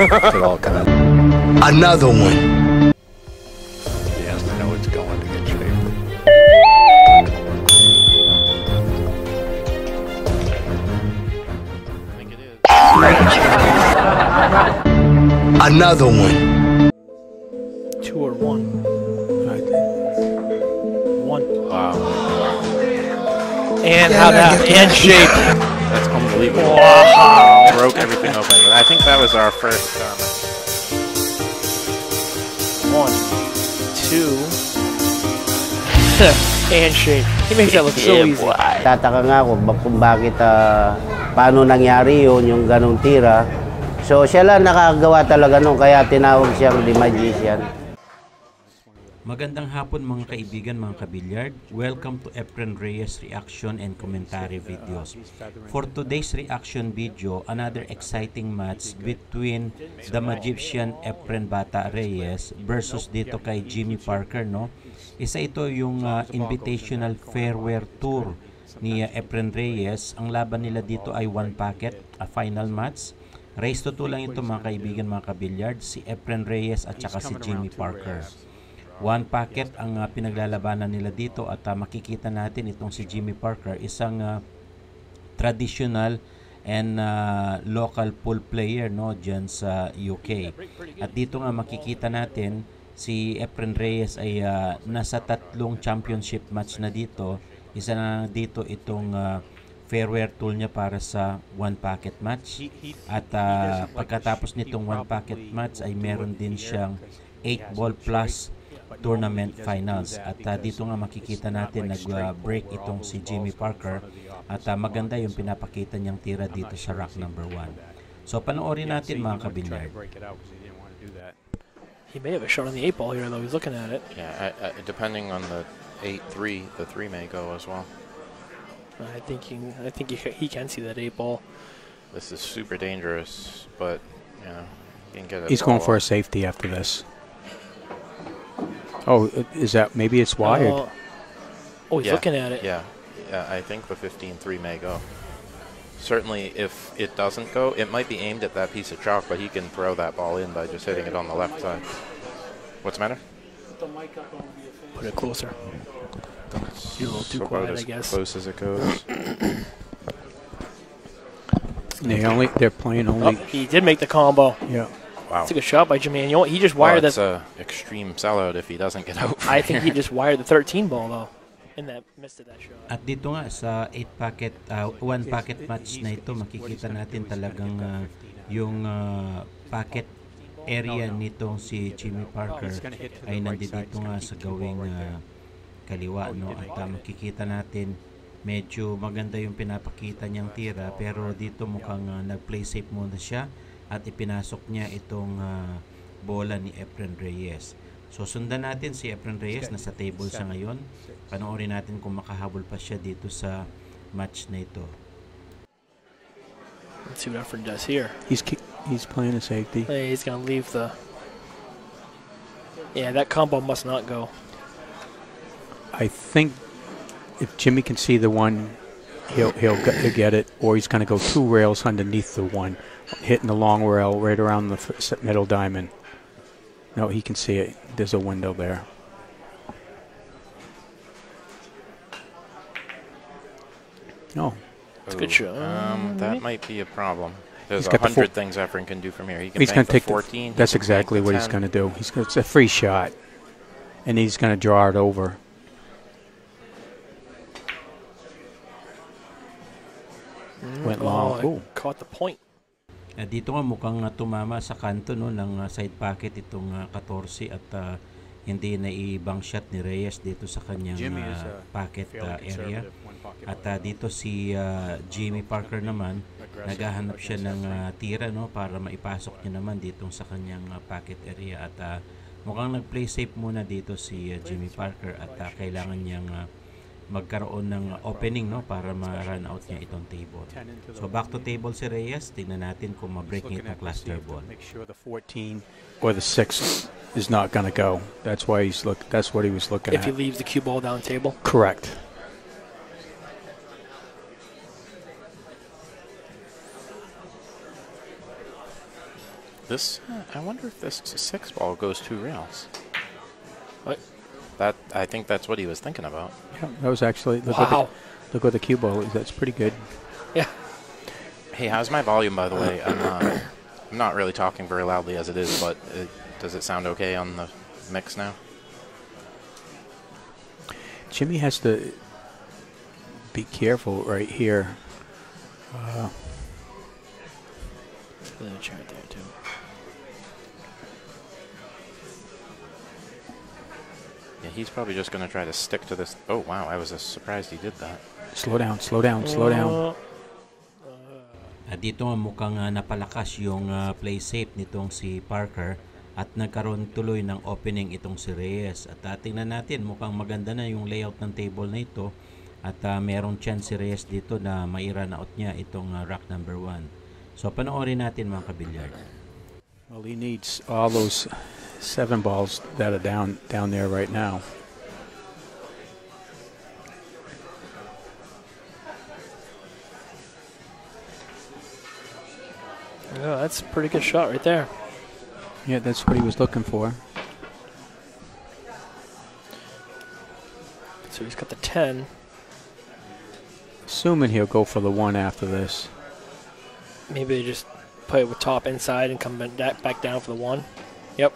it all kind of. Another one. He has to know it's going to get shaved. I think it is. Another one. 2 or 1. Right. 1. Wow. And how that handshake. That's unbelievable. Wow. Broke everything open. I think that was our first. 1, 2. Handshake. He makes that look so easy. Tataka nga ako kung bakit paano nangyari yun, yung ganong tira. So siya lang nakagawa talaga nun, kaya tinawag siyang The Magician. Magandang hapon mga kaibigan, mga kabilyard. Welcome to Efren Reyes reaction and commentary videos. For today's reaction video, another exciting match between the Magician Efren Bata Reyes versus dito kay Jimmy Parker, no? Isa ito yung invitational farewell tour ni Efren Reyes. Ang laban nila dito ay 1 packet, a final match. Race to 2 lang ito mga kaibigan, mga kabilyard. Si Efren Reyes at saka si Jimmy Parker. 1 packet ang pinaglalabanan nila dito at makikita natin itong si Jimmy Parker, isang traditional and local pool player, no, dyan sa UK. At dito nga makikita natin si Efren Reyes ay nasa 3 championship match na dito. Isa na dito itong farewell tool niya para sa 1 packet match. At pagkatapos nitong 1 packet match ay meron din siyang 8 ball plus tournament finals. At dito nga makikita natin nag-break itong si Jimmy Parker at maganda yung pinapakita niyang tira dito sa rack number 1. So panoorin natin mga kabilyard. He may have a shot on the 8 ball here, though. He's looking at it. Yeah, depending on the 8-3, the 3 may go as well. I think he can see that 8 ball. This is super dangerous, but you know, you can get it. He's going for a safety after this. Oh, is that maybe it's wired? Oh, he's looking at it. Yeah, I think the 15-3 may go. Certainly, if it doesn't go, it might be aimed at that piece of chalk, but he can throw that ball in by just hitting it on the left side. What's the matter? Put it closer. You're a little too about quiet, as I guess. close as it goes. They're playing only. Oh, he did make the combo. Yeah. Wow. That's a good shot by Jimmy. And you know what? He just wired That's that. a extreme sellout if he doesn't get out. I think he just wired the 13 ball though, in that missed that shot. At dito nga sa 8 packet 1 packet match na ito, makikita natin talagang yung packet area nitong si Jimmy Parker ay nandito nga sa gawing kaliwa, no? At makikita natin medyo maganda yung pinapakita niyang tira, pero dito mukhang nag-play safe muna siya at ipinasok niya itong bola ni Efren Reyes. So sundan natin si Efren Reyes, nasa table siya ngayon. Panoorin natin kung makahabol pa siya dito sa match na ito. Let's see what Efren does here. He's playing a safety. He's gonna leave the. Yeah, that combo must not go. I think if Jimmy can see the one, he'll get it, or he's going to go 2 rails underneath the one, hitting the long rail right around the middle diamond. No, he can see it. There's a window there. No. It's a good shot. That might be a problem. There's He's got 100 things Efren can do from here. He can He's going to bank take the 14. that's exactly what he's going to do. It's a free shot, and he's going to draw it over. Went long. Ooh. Caught the point. Dito nga mukhang tumama sa kanto, no, ng side pocket itong 14 at hindi na ibang shot ni Reyes dito sa kanyang pocket area. At dito si Jimmy Parker naman, naghahanap siya ng tira, no, para maipasok niya naman dito sa kanyang pocket area. At mukhang nag-play safe muna dito si Jimmy Parker at kailangan niyang magkaroon ng opening, no, para ma-run out niya itong table. So back to table si Reyes. Tingnan natin kung ma-break niya itong cluster ball. Make sure the 14 or the 6 is not going to go. That's why that's what he was looking If at. he leaves the cue ball down table. Correct. This, I wonder if this 6 ball goes 2 rails. What? That, I think that's what he was thinking about. Yeah, that was actually Wow. look what the cue ball is. That's pretty good. Yeah. Hey, how's my volume, by the way? I'm not really talking very loudly as it is, but does it sound okay on the mix now? Jimmy has to be careful right here. There's a chart there too. Yeah, he's probably just going to try to stick to this. Oh, wow, I was surprised he did that. Slow down, slow down, slow down. At dito nga mukhang napalakas yung play safe nitong si Parker at nagkaroon tuloy ng opening itong si Reyes. At tingnan natin, mukhang maganda na yung layout ng table na ito at merong chance si Reyes dito na mairun out niya itong rack number 1. So panoorin natin mga kabilyard. Well, he needs all those 7 balls that are down there right now. Yeah, that's a pretty good shot right there. Yeah, that's what he was looking for. So he's got the 10. Assuming he'll go for the 1 after this. Maybe they just play it with top inside and come back down for the 1. Yep.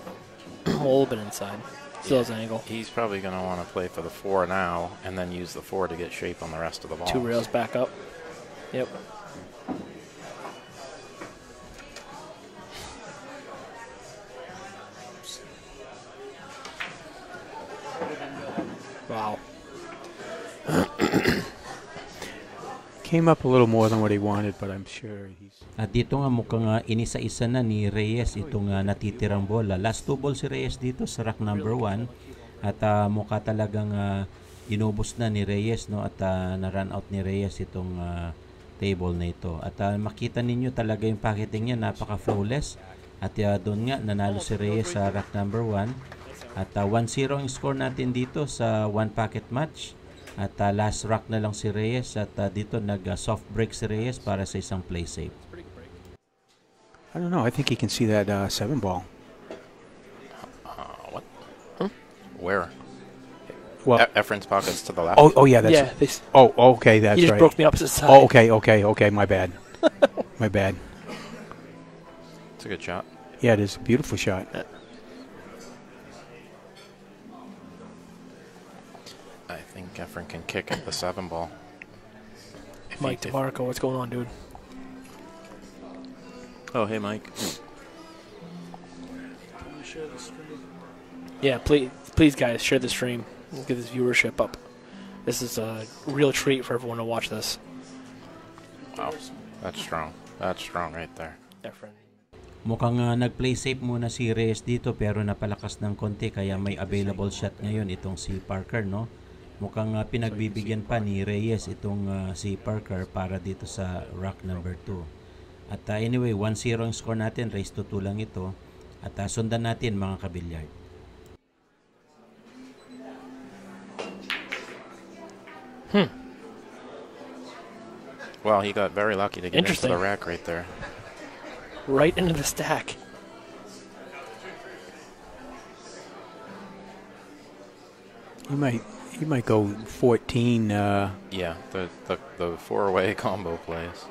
A little bit inside. Still has an angle. He's probably going to want to play for the 4 now and then use the 4 to get shape on the rest of the ball. 2 rails back up. Yep. Wow. Came up a little more than what he wanted, but I'm sure he's... At dito nga mukhang inisa-isa na ni Reyes itong natitirang bola. Last 2 balls si Reyes dito sa rack number 1 at mukha talagang inubos na ni Reyes, no, at na-run out ni Reyes itong table na ito. At makita ninyo talaga yung packeting niya, napaka-flawless. At doon nga nanalo si Reyes sa rack number 1 at 1-0 ang score natin dito sa 1 packet match. At last rack na lang si Reyes at dito nag-soft break si Reyes para sa isang play safe. I don't know. I think he can see that 7 ball. What? Where? Well, Efren's pocket's to the left. oh yeah, that's... Yeah, Oh, okay, that's he just right. broke me opposite side. Oh, okay, my bad. My bad. It's a good shot. Yeah, it is a beautiful shot. I think Efren can kick at the 7 ball. Mike DeMarco, what's going on, dude? Oh, hey, Mike. Yeah, please, guys, share the stream. Let's get this viewership up. This is a real treat for everyone to watch this. Wow, that's strong. That's strong right there. Efren. Mukhang nag-play safe muna si Reyes dito pero napalakas ng konti kaya may available shot ngayon itong si Parker, no? Mukhang pinagbibigyan pa ni Reyes itong si Parker para dito sa rack number 2. At anyway, 1-0 ang score natin, race to 2 lang ito. At sundan natin mga kabilyard. Well, he got very lucky to get into Interesting. the rack right there. Right into the stack. He might go 14. Yeah, the 4-way combo plays.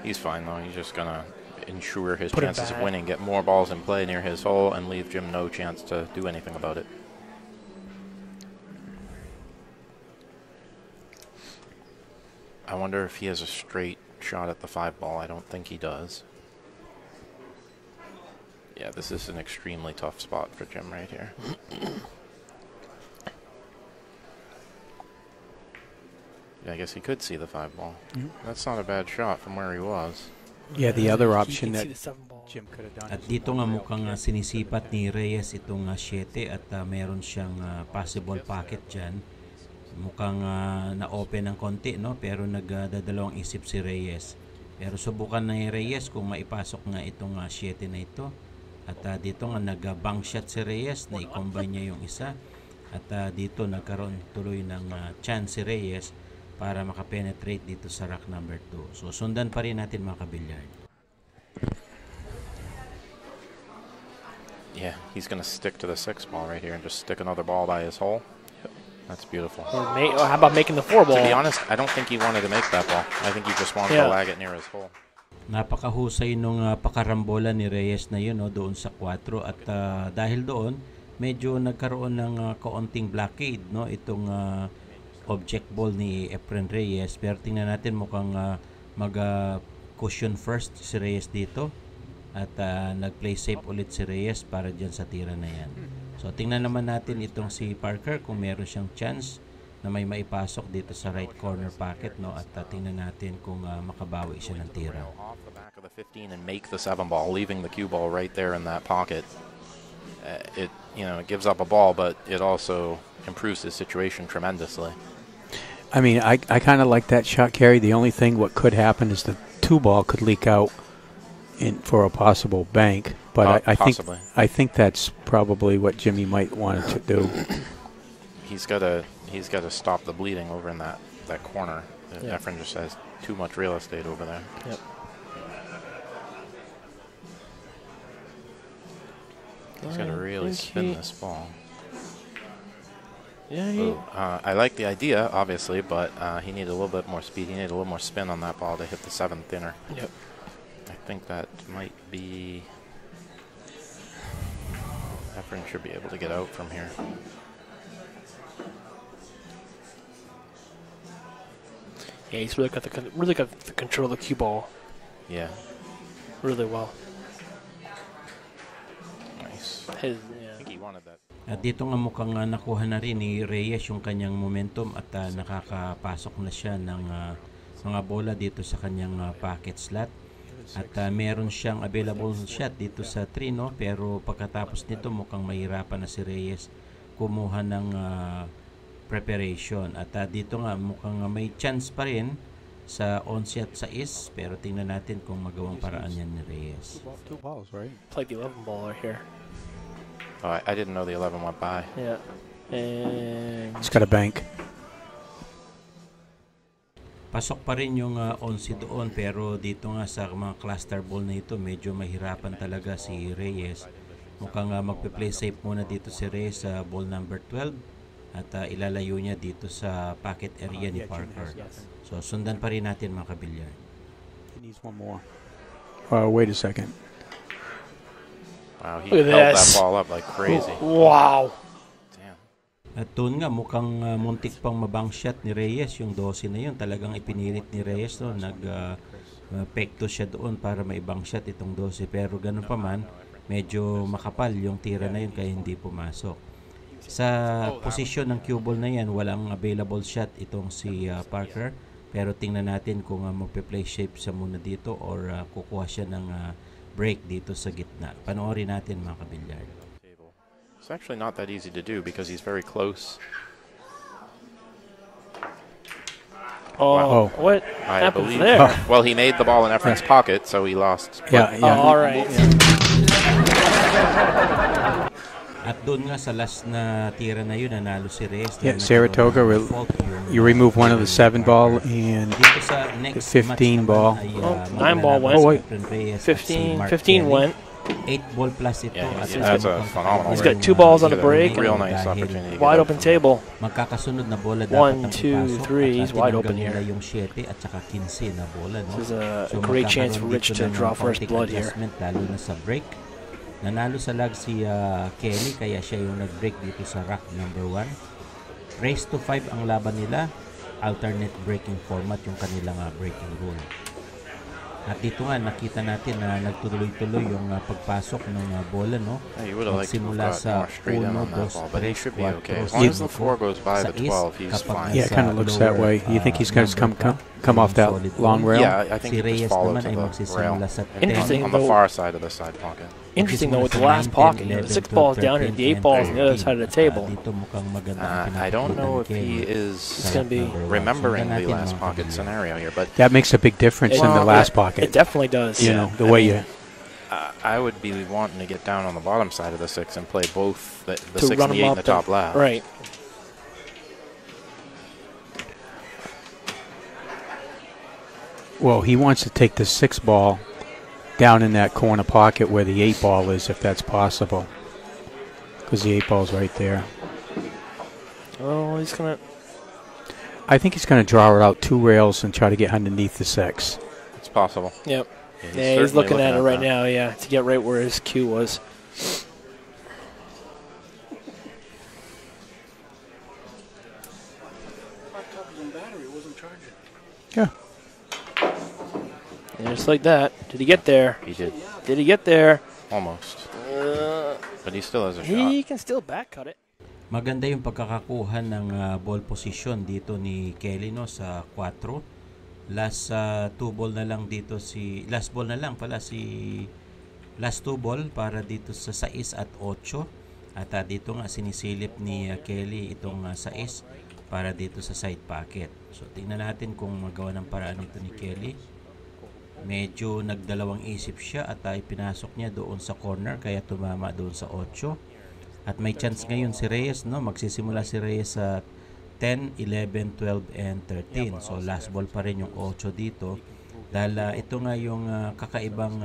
He's fine though. He's just gonna ensure his Put it chances of back. winning, get more balls in play near his hole, and leave Jim no chance to do anything about it. I wonder if he has a straight shot at the 5 ball. I don't think he does. Yeah, this is an extremely tough spot for Jim right here. Yeah, I guess he could see the 5 ball. That's not a bad shot from where he was. Yeah, the other He option can see that the 7 ball. Jim could have done. At dito nga mukhang sinisipat ni Reyes itong 7 at meron siyang possible pocket dyan. Mukhang na-open ng konti, no? Pero nagdadalawang isip si Reyes. Pero subukan na ni Reyes kung maipasok nga itong 7 na ito. At dito nga nag-bank shot si Reyes na i-combine niya yung isa. At dito nagkaroon tuloy ng chance si Reyes para makapenetrate dito sa rack number 2. So sundan pa rin natin mga kabilyard. Yeah, he's going to stick to the 6 ball right here and just stick another ball by his hole. That's beautiful. Or how about making the 4 ball? To be honest, I don't think he wanted to make that ball. I think he just wanted to lag it near his hole. Napakahusay nung pakarambola ni Reyes na yun, no, doon sa 4 at dahil doon medyo nagkaroon ng kaunting blockade, no, itong object ball ni Efren Reyes, pero tingnan natin mukhang mag-cushion first si Reyes dito at nag-play safe ulit si Reyes para dyan sa tira na yan. So tingnan naman natin itong si Parker kung meron siyang chance na may maipasok dito sa right corner pocket, no, at tingnan natin kung makabawi siya ng tira. Off the back of the 15 and make the 7 ball, leaving the cue ball right there in that pocket. It gives up a ball, but it also improves his situation tremendously. I mean, I kind of like that shot, Kerry. The only thing what could happen is the 2 ball could leak out for a possible bank, but I think that's probably what Jimmy might want to do. He's got to stop the bleeding over in that corner. Yeah. Efren just has too much real estate over there. Yep. He's got to really spin this ball. Yeah, I like the idea, obviously, but he needed a little bit more speed. He needed a little more spin on that ball to hit the 7th thinner. Yep. I think that might be... Efren should be able to get out from here. Yeah, he's really got the control of the cue ball. Yeah. Really well. Nice. I think he wanted that. At dito nga mukhang nakuha na rin ni Reyes yung kanyang momentum at nakakapasok na siya ng mga bola dito sa kanyang pocket slot. At meron siyang available shot dito sa 3, no? Pero pagkatapos nito mukhang mahirapan na si Reyes kumuha ng preparation. At dito nga mukhang may chance pa rin sa 11 at 6, pero tingnan natin kung magawang paraan yan ni Reyes. 2 balls, right? Played the 11 ball right here. Oh, I didn't know the 11 went by. Yeah. And He's got a bank. Pasok pa rin yung 11 doon, pero dito nga sa mga cluster ball na ito medyo mahirapan talaga si Reyes. Mukhang magpe-play safe muna dito si Reyes sa ball number 12 at ilalayo niya dito sa pocket area ni Parker. So sundan pa rin natin mga kabilyar. He needs one more. Wait a second. Wow, he held that ball up like crazy. Wow. Damn. At doon nga mukhang muntik pang mabang shot ni Reyes, yung 12 na yun. Talagang ipinilit ni Reyes, no? Nag-pekto siya doon para maibang shot itong 12. Pero ganun pa man, medyo makapal yung tira na yun kaya hindi pumasok. Sa posisyon ng cue ball na yan, walang available shot itong si Parker. Pero tingnan natin kung magpe-play shape siya muna dito or kukuha siya ng break dito sa gitna. Panoorin natin mga kabilyar. It's actually not that easy to do because he's very close. Oh, what I happened believe. there? Well, he made the ball in Efren's pocket, so he lost. Yeah. Oh, all right. At doon nga sa last na tira na yun, nanalo si Reyes. Yeah, Saratoga, you remove one of the 7 ball and dito sa next 15 ball. Ay, 9 ball went. Oh, wait. 15 went. 8 ball plus ito. Yeah, At that's a phenomenal. He's got 2 balls on the break. Real nice opportunity. Wide open table. Magkakasunod na bola 1, dapat 2, 3. He's wide open here. Yung 7 at saka 15 na bola. No? This is a great chance for Rich to draw first blood here. Lalo na sa break. Nanalo sa lag si Kelly kaya siya yung nag-break dito sa rack number 1. Race to 5 ang laban nila. Alternate breaking format yung kanilang breaking rule. At dito nga nakita natin na nagtuloy-tuloy yung pagpasok ng bola, no? He would have liked to Simula have got sa more straight in on that ball, but he should be okay. As long as the 4 goes by the 12, he's fine. Yeah, it kind of looks that way. You think he's going to come off that long rail? Yeah, I think he just follow to the rail. Interesting, On the though. far side of the side pocket. Interesting though, with the last pocket, the 6 ball is down here, the 8 ball is on the other side of the table. I don't know if he is gonna be remembering the last pocket scenario here, but That makes a big difference in the last pocket. It definitely does. You know, the way you... I would be wanting to get down on the bottom side of the 6 and play both the To 6 run and the 8 them in up the top left. Right. Well, he wants to take the 6 ball down in that corner pocket where the 8 ball is, if that's possible. because the 8-ball's right there. Oh, he's gonna. I think he's going to draw it out 2 rails and try to get underneath the 6. It's possible. Yep. Yeah, Yeah, he's certainly looking at it right that. now. Yeah, to get right where his cue was. Yeah. And just like that. Did he get there? He did. Did he get there? Almost. But he still has a shot. He can still back cut it. Maganda yung pagkakakuha ng ball position dito ni Kelly no sa 4. Last 2 ball na lang dito last ball na lang pala last 2 ball para dito sa 6 at 8. At dito nga sinisilip ni Kelly itong 6 para dito sa side pocket. So tingnan natin kung magawa ng paraan ito ni Kelly. Medyo nagdalawang isip siya at ipinasok niya doon sa corner kaya tumama doon sa 8. At may chance ngayon si Reyes, no? Magsisimula si Reyes sa 10, 11, 12, and 13. So last ball pa rin yung 8 dito. Dahil ito nga yung kakaibang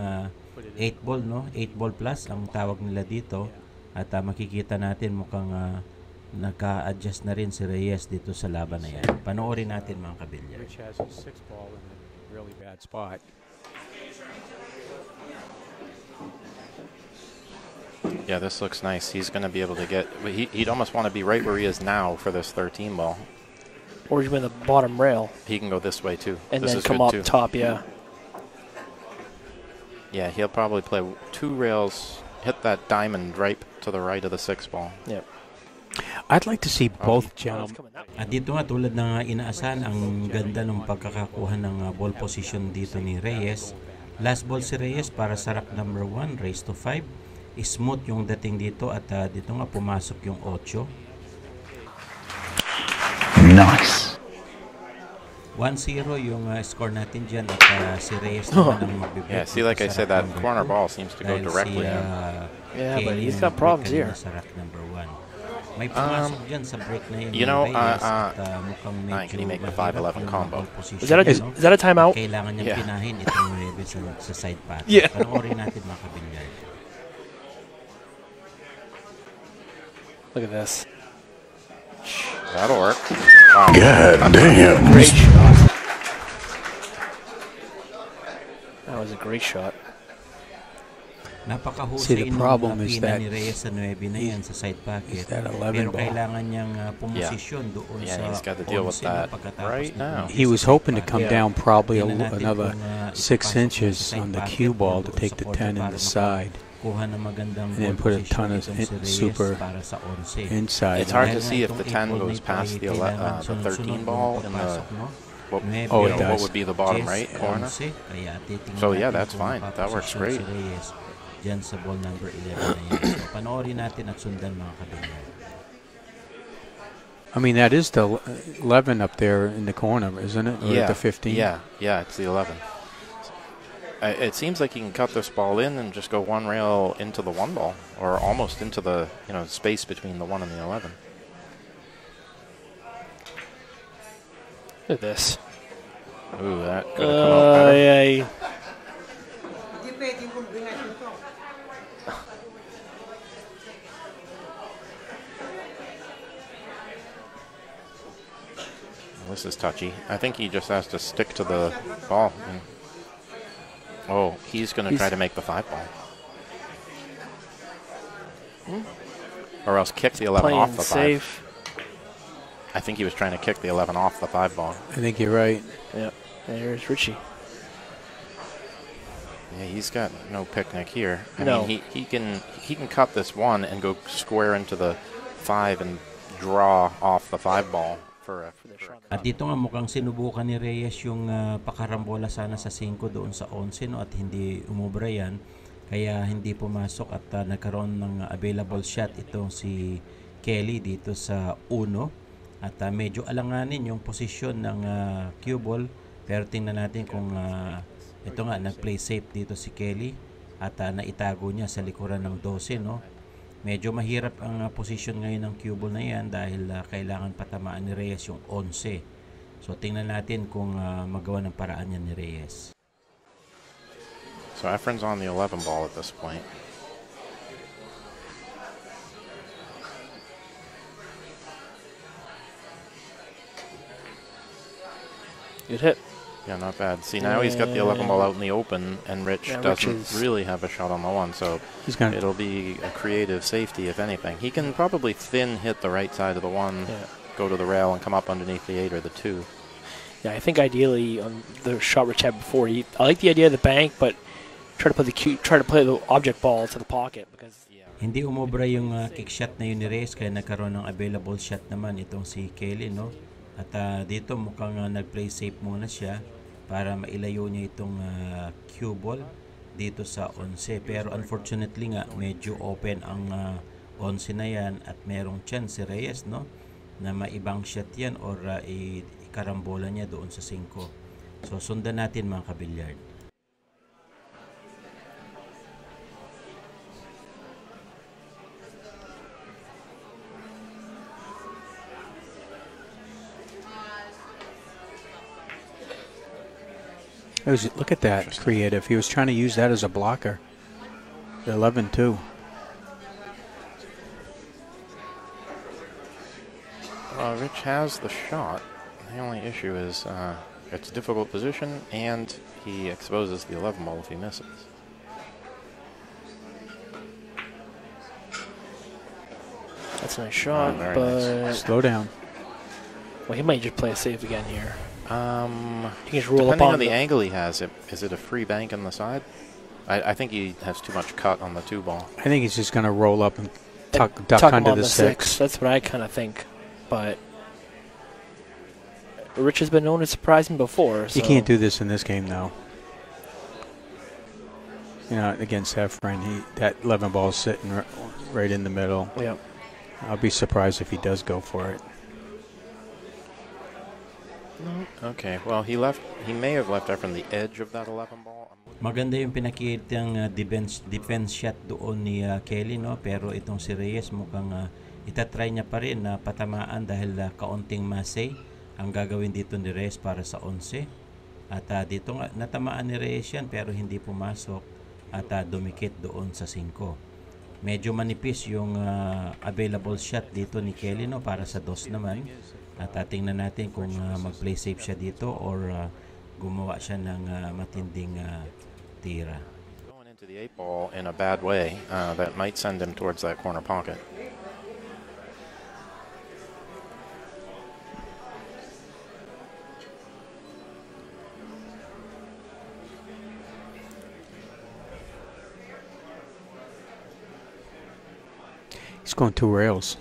8 ball, no? 8 ball plus ang tawag nila dito. At makikita natin mukhang nagka-adjust na rin si Reyes dito sa laban na yan. Panoorin natin mga kabilyar. Rich has his 6 ball in a really bad spot. Yeah, this looks nice. He's going to be able to get... He'd almost want to be right where he is now for this 13 ball. Or he's in the bottom rail. He can go this way, too. And this then is come good up too. top, yeah. Yeah, he'll probably play 2 rails, hit that diamond right to the right of the 6 ball. Yep. I'd like to see both It's gentlemen. coming that way. At dito nga tulad ng inaasahan, ang ganda ng pagkakakuha ng ball position dito ni Reyes. Last ball si Reyes para sa rack number 1, raise to 5. Smooth yung dating dito at dito nga pumasok yung 8. Nice. 1-0 yung score natin dyan at si Reyes naman ang magbibigay. Yeah, see, like I said, that corner ball seems to go directly in. Yeah, but Kelly he's ang got problems magbibigay here. Sa rack number 1. May pumasok dyan sa break na yun. You know, Reyes, at, mukhang Nine, can he medyo make the mahirap 5-11 yung combo? ball position, Is that a timeout? Kailangan niyang Yeah. pinahin itong Reyes sa side path. Yeah. Panoorin natin mga kabilyar. Look at this. That'll work. Wow. God damn. Great shot. That was a great shot. Napakahusay See, the problem is pina that ni Reyes sa 9 na yan sa side pocket. that 11 Pero ball. kailangan niyang pumosisyon doon Yeah, sa he's got to deal with 11 that pagkatapos right nito now. mag-isa He was sa hoping to side come pocket. down probably Tingnan natin another kung, 6 ipapasok inches sa side on the pocket cue ball to doon take sa the 10 order in para the side makakuha ng magandang and then ball put a position ton of itong si Reyes super para sa 11. inside. It's hard Dahil to nga see if itong the 10 8 ball goes na ito past ay the kailangan 13 sunod-sunod ball yung in the pagpasok, no? what, Maybe, Oh, it what does. would be the bottom right corner. Kaya titingnan So, yeah, natin that's kung fine. That works mapaposisyon great. Si Reyes dyan sa ball number 11 na yan. So, panoorin natin at sundan mga kabilyar. I mean, that is the 11 up there in the corner, isn't it? Or Yeah, the 15? yeah, it's the 11. It seems like he can cut this ball in and just go 1 rail into the 1 ball, or almost into the space between the 1 and the 11. Look at this. Ooh, that could have come out better. Yeah. This is touchy. I think he just has to stick to the ball. Oh, he's going to try to make the 5 ball. Or else kick the 11 off Playing the 5. safe. I think he was trying to kick the 11 off the 5 ball. I think you're right. Yep. There's Richie. Yeah, he's got no picnic here. I No. mean, he can cut this 1 and go square into the 5 and draw off the 5 ball for a At dito nga mukhang sinubukan ni Reyes yung pakarambola sana sa 5 doon sa 11 no, at hindi umubra yan. Kaya hindi pumasok at nagkaroon ng available shot itong si Kelly dito sa 1. At medyo alanganin yung posisyon ng cue ball. Pero tingnan natin kung ito nga nag-play safe dito si Kelly at naitago niya sa likuran ng 12 no. Medyo mahirap ang position ngayon ng cue ball na yan dahil kailangan patamaan ni Reyes yung 11. So tingnan natin kung magawa ng paraan yan ni Reyes. So Efren's on the 11 ball at this point. Good hit. Yeah, not bad. See, now he's got the 11 ball out in the open, and Rich doesn't really have a shot on the 1, so it'll be a creative safety, if anything. He can probably thin hit the right side of the 1, go to the rail, and come up underneath the 8 or the 2. Yeah, I think ideally on the shot Rich had before, I like the idea of the bank, but try to play the object ball to the pocket because. Hindi umobra yung kick shot na yun ni Reyes, kaya nagkaroon ng available shot naman itong si Kelly, no? At dito mukhang nag-play safe muna siya para mailayo niya itong cue ball dito sa 11. Pero unfortunately nga, medyo open ang 11 na yan at merong chance si Reyes, no? Na maibang shot yan or ikarambola niya doon sa 5. So sundan natin mga kabilyard. Look at that, creative. He was trying to use that as a blocker. The 11-2. Rich has the shot. The only issue is it's a difficult position, and he exposes the 11 ball if he misses. That's a nice shot, but nice. Slow down. Well, he might just play it safe again here. He can just roll Depending up on the angle he has, is it a free bank on the side? I think he has too much cut on the 2 ball. I think he's just going to roll up and duck under the 6. That's what I kind of think. But Rich has been known to surprise him before. So. You can't do this in this game, though. You know, against Efren, that 11 ball is sitting right in the middle. Yep. I'll be surprised if he does go for it. Okay, well, he may have left Efren the edge of that 11 ball. Maganda yung pinakitang defense shot doon ni Kelly, no? Pero itong si Reyes mukhang itatry niya pa rin na patamaan dahil kaunting masay ang gagawin dito ni Reyes para sa 11. At dito nga natamaan ni Reyes yan pero hindi pumasok at dumikit doon sa 5. Medyo manipis yung available shot dito ni Kelly, no? Para sa 2 naman. At tingnan natin kung mag-play safe siya dito or gumawa siya ng matinding tira. Going into the 8 ball in a bad way, that might send him towards that corner pocket. He's going 2 rails.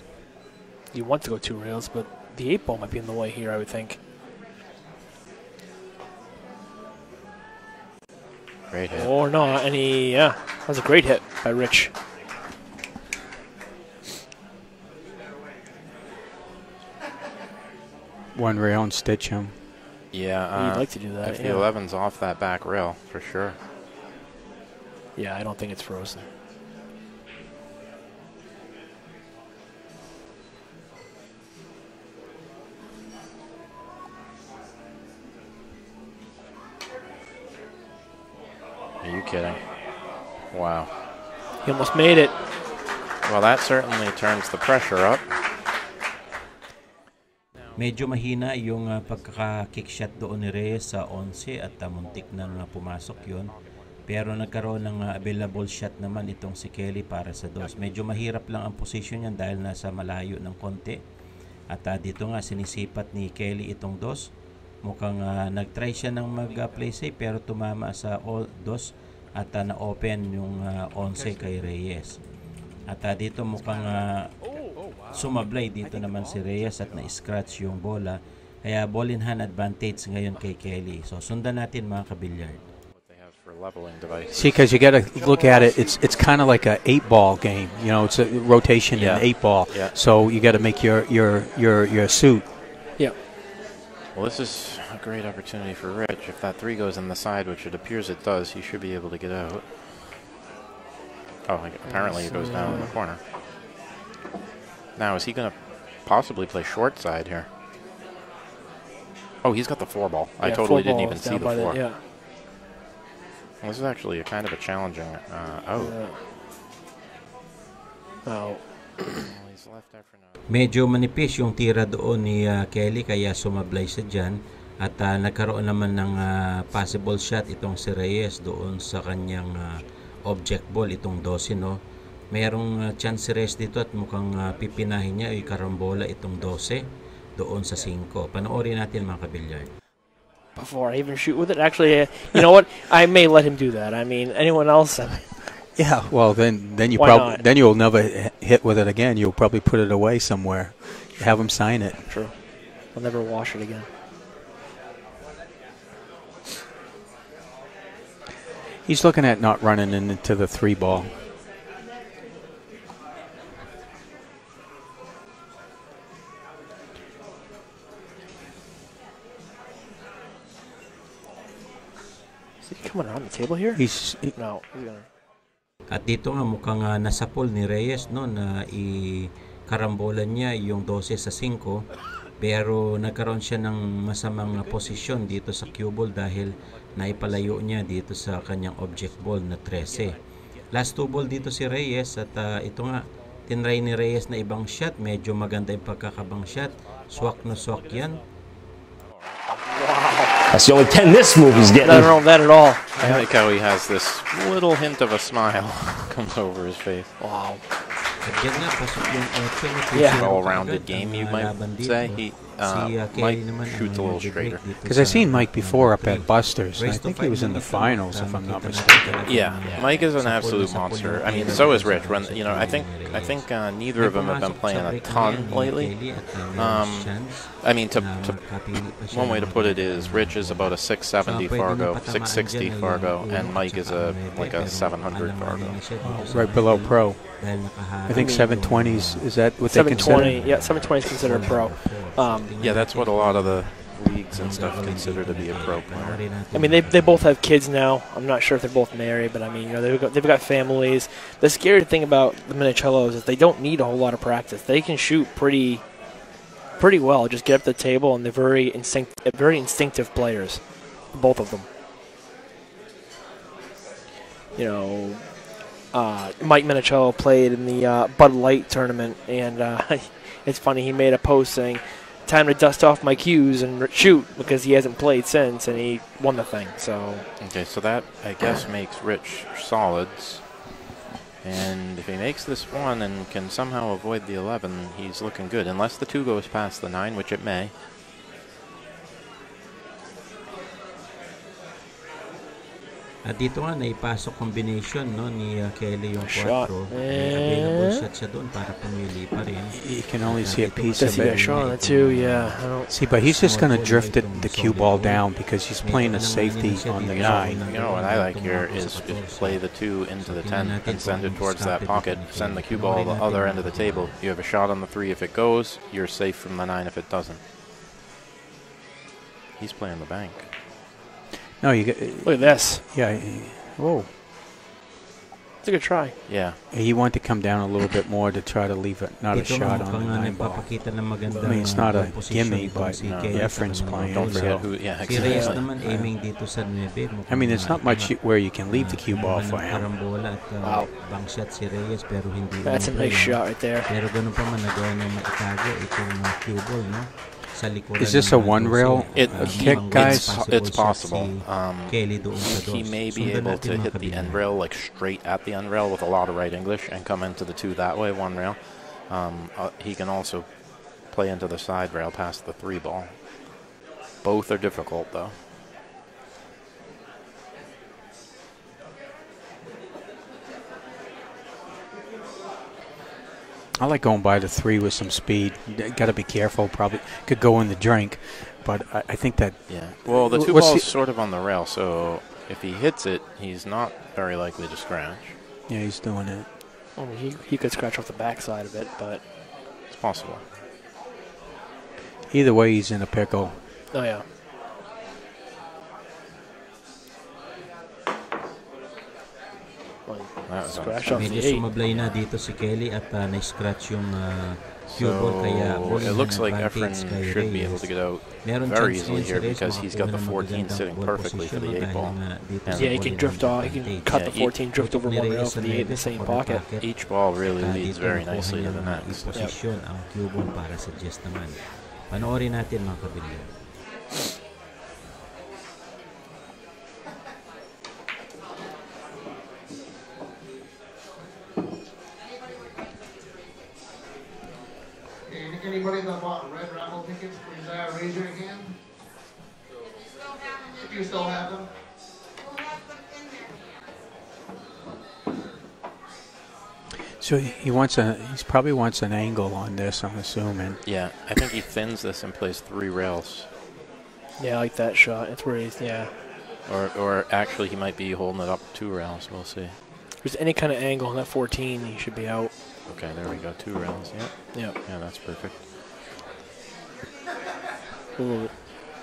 You want to go 2 rails, but the 8 ball might be in the way here, I would think. Great hit. Or not, and that was a great hit by Rich. One rail and stitch him. Yeah, you'd like to do that. If the 11's off that back rail, for sure. Yeah, I don't think it's frozen. Are you kidding? Wow. He almost made it. Well, that certainly turns the pressure up. Medyo mahina yung pagkaka-kick shot doon ni Reyes sa 11 at muntik nang pumasok yun. Pero nagkaroon ng available shot naman itong si Kelly para sa 2. Medyo mahirap lang ang position niyan dahil nasa malayo ng konti. At dito nga sinisipat ni Kelly itong 2. Mukhang nag-try siya ng mag-play safe pero tumama sa 2 at na-open yung 11 kay Reyes. At dito mukhang sumablay dito naman si Reyes at na-scratch yung bola. Kaya ball in hand advantage ngayon kay Kelly. So sundan natin mga kabilyard. See, because you got to look at it. It's kind of like a 8-ball game. You know, it's a rotation in 8-ball. Yeah. So you got to make your suit. Yeah. Well, this is a great opportunity for Rich. If that 3 goes in the side, which it appears it does, he should be able to get out. Oh, apparently it goes down in the corner. Now, is he going to possibly play short side here? Oh, he's got the 4 ball. I totally didn't even see the 4. Yeah. Well, this is actually a kind of a challenging. Medyo manipis yung tira doon ni Kelly kaya sumablay siya dyan. At nagkaroon naman ng possible shot itong si Reyes doon sa kanyang object ball, itong 12, no? Mayroong chance si Reyes dito at mukhang pipinahin niya, karambola itong 12 doon sa 5. Panoorin natin mga kabilyard. Before I even shoot with it, actually, you know what? I may let him do that. I mean, anyone else? Yeah, well, then you Why probably not? then you'll never hit with it again. You'll probably put it away somewhere. Have him sign it. True. I'll never wash it again. He's looking at not running into the 3 ball. Is he coming around the table here? No, He's gonna. At dito nga mukhang nasa pool ni Reyes, no, na ikarambolan niya yung 12 sa 5, pero nagkaroon siya ng masamang posisyon dito sa cue ball dahil naipalayo niya dito sa kanyang object ball na 13. Last 2 ball dito si Reyes at ito nga tinry ni Reyes na ibang shot, medyo maganda yung pagkakabang shot, swak na swak yan. That's the only 10 this movie's getting. I don't know that at all. I like how he has this little hint of a smile comes over his face. Wow. At yan nga, pasok yung Yeah. All-rounded game, you might say. Mike shoots a little straighter. because I've seen Mike before up at Buster's. And I think he was in the finals, if I'm not mistaken. Yeah, Mike is an absolute monster. I mean, so is Rich. When I think neither of them have been playing a ton lately. I mean, one way to put it is Rich is about a 670 Fargo, 660 Fargo, and Mike is like a 700 Fargo. Right below pro. I think 720s, is that what they consider? 720. Yeah, 720 is considered pro. Yeah, that's what a lot of the leagues and stuff consider to be a pro player. I mean, they both have kids now. I'm not sure if they're both married, but I mean, they've got families. The scary thing about the Minicellos is they don't need a whole lot of practice. They can shoot pretty well. Just get up to the table, and they're very instinctive players, both of them. You know, Mike Minicello played in the Bud Light tournament, and it's funny, he made a post saying, "Time to dust off my cues and shoot," because he hasn't played since, and he won the thing. So Okay, so that, I guess, makes Rich solids. And if he makes this one and can somehow avoid the 11, he's looking good. Unless the 2 goes past the 9, which it may. At dito nga naipasok combination, no, ni Kelly yung 4. Shot. May available shot siya doon para pumili pa rin. You can only see a piece does of he got a it. shot on it too? Yeah, I don't. See, but he's just going to drift the cue ball down because he's playing a safety on the 9. You know what I like here is play the 2 into the 10 and send it towards that pocket. Send the cue ball the other end of the table. You have a shot on the 3 if it goes. You're safe from the 9 if it doesn't. He's playing the bank. No, you get. Look at this. Yeah. Whoa. It's a good try. Yeah. He wanted to come down a little bit more to try to leave it, not a Dito shot nga on the mukhang 9 ball. nagpapakita ng magandang I mean, it's not a posisyon gimme, itong but si no, Kelly Efren's sa kanyang playing. Don't forget so, who. Yeah, si Reyes exactly. naman aiming dito sa 9. I mean, there's not much where you can leave the cue ball for him. Karambola at Wow. bang shot si Reyes pero hindi. That's a nice shot right there. Pero ganun pa man nagawa ng maitago itong cue ball, no? Sa likuran Is this ng a one rail kick, guys? It's possible. Kelly doon sa He dos. may be Sundan able natin to mga hit the kabilang. end rail, like straight at the end rail with a lot of right English and come into the 2 that way, 1 rail. He can also play into the side rail past the 3 ball. Both are difficult, though. I like going by the 3 with some speed. Got to be careful. Probably could go in the drink, but I think that. Yeah. Well, the 2 What's ball's the- sort of on the rail, so if he hits it, he's not very likely to scratch. Yeah, he's doing it. I mean, he could scratch off the backside of it, but It's possible. Either way, he's in a pickle. oh yeah. Well, That was scratch off Medyo the 8. sumablay na dito si Kelly at na-scratch yung cue ball So kaya it looks like advantage Efren kay should be able Reyes. to get out Meron very chance easily din si here Reyes because he's got the makakuha ng 14 magagandang sitting ball perfectly for the position 8 ball. dahil nga dito And sa Yeah, he ball can nila drift off. He can advantage. cut Yeah, the 14, drift over Ni 1 rail Reyes for na the 8 in the Reyes same sa pocket. Each ball really leads Dito very nakuha nicely niya to the na next. iposisyon ang cue ball para sa Jess naman. Panoorin natin mga kabilyan. Raise your hand. If you still have them. So he probably wants an angle on this, I'm assuming. Yeah, I think he thins this and plays 3 rails. Yeah, I like that shot. It's where he's, yeah. Or actually, he might be holding it up 2 rails. We'll see. If there's any kind of angle on that 14, he should be out. Okay, there we go. 2 rails. Yep. Yep. Yeah, that's perfect. Ooh,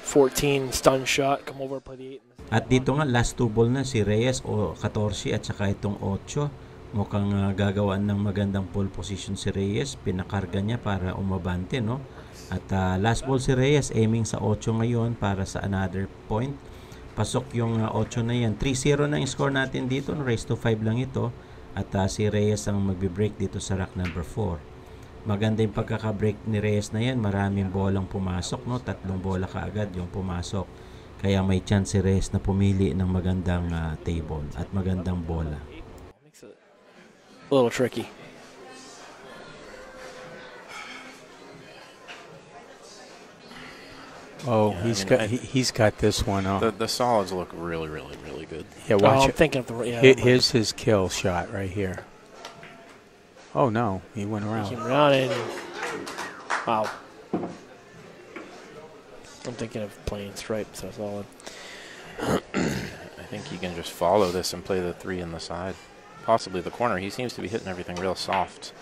14 stun shot. Come over, play the 8. At dito nga, last 2 ball na si Reyes o 14 at saka itong 8. Mukhang gagawaan ng magandang pole position si Reyes. Pinakarga niya para umabante, no? At last ball si Reyes, aiming sa 8 ngayon para sa another point. Pasok yung 8 na yan. 3-0 na yung score natin dito. Race to 5 lang ito. At si Reyes ang magbe-break dito sa rack number 4. Maganda yung pagkaka-break ni Reyes na yan. Maraming bolang pumasok, no? 3 bola kaagad yung pumasok. Kaya may chance si Reyes na pumili ng magandang table at magandang bola. A little tricky. Oh, yeah, he's got this one off. The solids look really, really, really good. Yeah, watch I'm it. thinking of the Here's his kill shot right here. Oh no, he went around. He came around and wow. I'm thinking of playing stripe, so solid. I think he can just follow this and play the 3 in the side. Possibly the corner. He seems to be hitting everything real soft.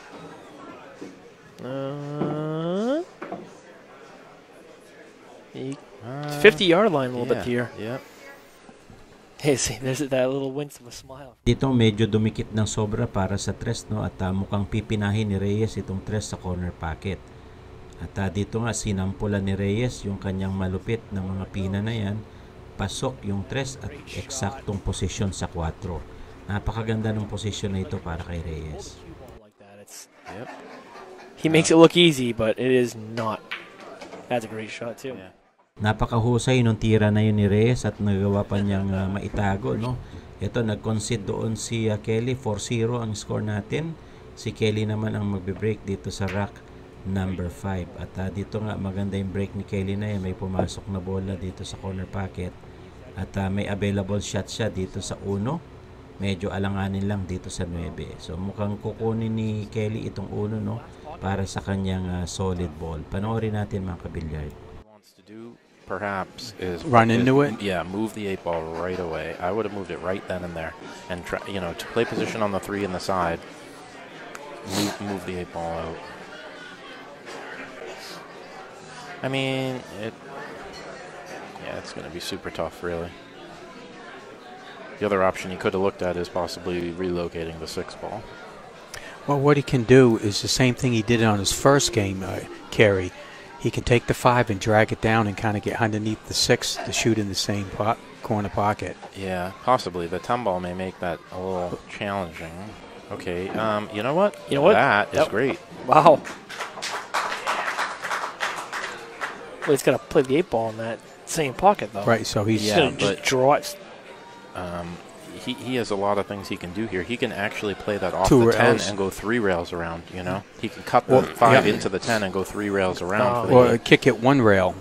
50-yard line a little bit here. Yeah. Hey, see, there's that little wince of a smile. Dito medyo dumikit ng sobra para sa tres, no? At mukhang pipinahin ni Reyes itong tres sa corner pocket. At dito nga sinampulan ni Reyes yung kanyang malupit na mga pina na yan. Pasok yung tres at eksaktong posisyon sa 4. Napakaganda ng posisyon na ito para kay Reyes. Yep. He makes it look easy, but it is not. That's a great shot too. Yeah. Napakahusay nung tira na yun ni Reyes at nagawa pa niyang maitago, no? Ito, nag-concede doon si Kelly. 4-0 ang score natin. Si Kelly naman ang magbe-break dito sa rack number 5. At dito nga maganda yung break ni Kelly na yan. May pumasok na bola dito sa corner pocket. At may available shot siya dito sa 1. Medyo alanganin lang dito sa 9. So mukhang kukunin ni Kelly itong 1, no? Para sa kanyang solid ball. Panoorin natin mga kabilyard. Wants to do perhaps is run into it. Yeah, move the 8 ball right away. I would have moved it right then and there, and try, to play position on the 3 in the side. Move the 8 ball out. I mean, it's going to be super tough, really. The other option he could have looked at is possibly relocating the 6 ball. Well, what he can do is the same thing he did on his first game, Kerry. He can take the 5 and drag it down and kind of get underneath the 6 to shoot in the same corner pocket. Yeah, possibly. The 10 ball may make that a little challenging. Okay, you know what? That is great. Wow. Well, he's got to play the 8 ball in that same pocket, though. Right, so he's just draw it. He has a lot of things he can do here. He can actually play that off 2 the 10 rails. and go 3 rails around, He can cut the 5 into the 10 and go 3 rails around. Or kick it 1 rail.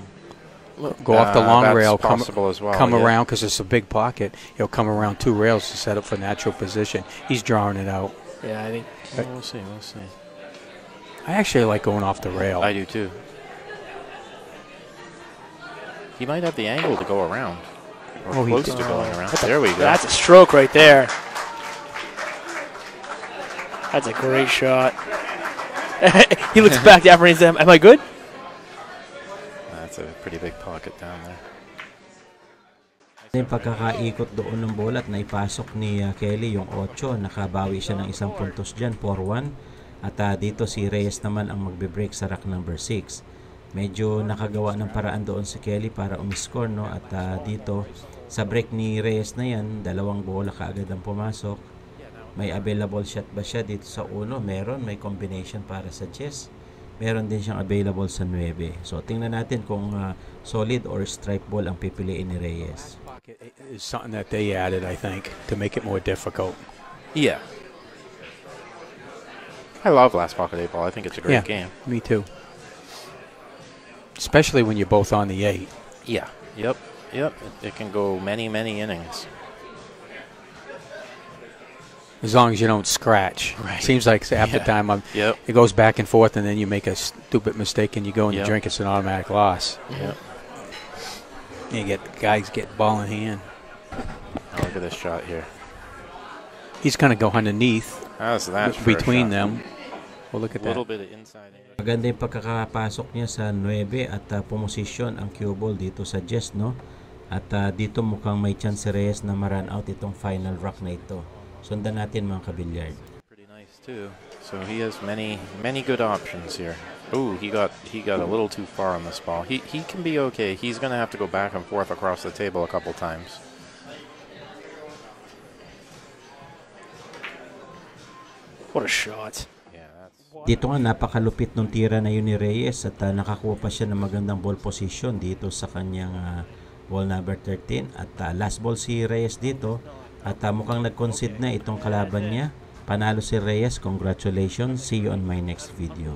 Go off the long that's rail, possible as well, come yeah. around because it's a big pocket. He'll come around 2 rails to set up for natural position. He's drawing it out. Yeah, I think. We'll see. I actually like going off the rail. I do too. He might have the angle to go around. Or close to going around. There we go. That's a stroke right there. That's a great shot. He looks back after and says, "Am I good?" That's a pretty big pocket down there. Yung pagkakaikot doon ng bola at naipasok ni Kelly yung 8. Nakabawi siya ng 1 puntos dyan, 4-1. At dito si Reyes naman ang magbe-break sa rack number 6. Medyo nakagawa ng paraan doon si Kelly para umiscore, no? At dito sa break ni Reyes na yan, 2 bola kaagad ang pumasok. May available shot ba siya dito sa 1? Meron, may combination para sa chess. Meron din siyang available sa 9. So tingnan natin kung solid or stripe ball ang pipiliin ni Reyes. It's something that they added, I think, to make it more difficult. Yeah. I love last pocket 8 ball. I think it's a great game. Me too. especially when you're both on the 8. Yeah. Yep. It can go many, many innings. As long as you don't scratch. Right. Seems like half the time it goes back and forth, and then you make a stupid mistake and you go and you drink. It's an automatic loss. Yep. You get guys get ball in hand. Oh, look at this shot here. He's going to go underneath between them. Well, look at a little that. bit of inside. Maganda yung pagkakapasok niya sa 9 at pumosisyon ang cue ball dito sa Jess, no? At dito mukhang may chance si Reyes na ma-run out itong final rock na ito. Sundan natin mga kabilyard. Pretty nice too. So he has many good options here. Ooh, he got a little too far on this ball. He can be okay. He's going to have to go back and forth across the table a couple times. What a shot. Dito nga napakalupit ng tira na yun ni Reyes at nakakuha pa siya ng magandang ball position dito sa kanyang ball number 13 at last ball si Reyes dito at mukhang nag-concede na itong kalaban niya. Panalo si Reyes. Congratulations. See you on my next video.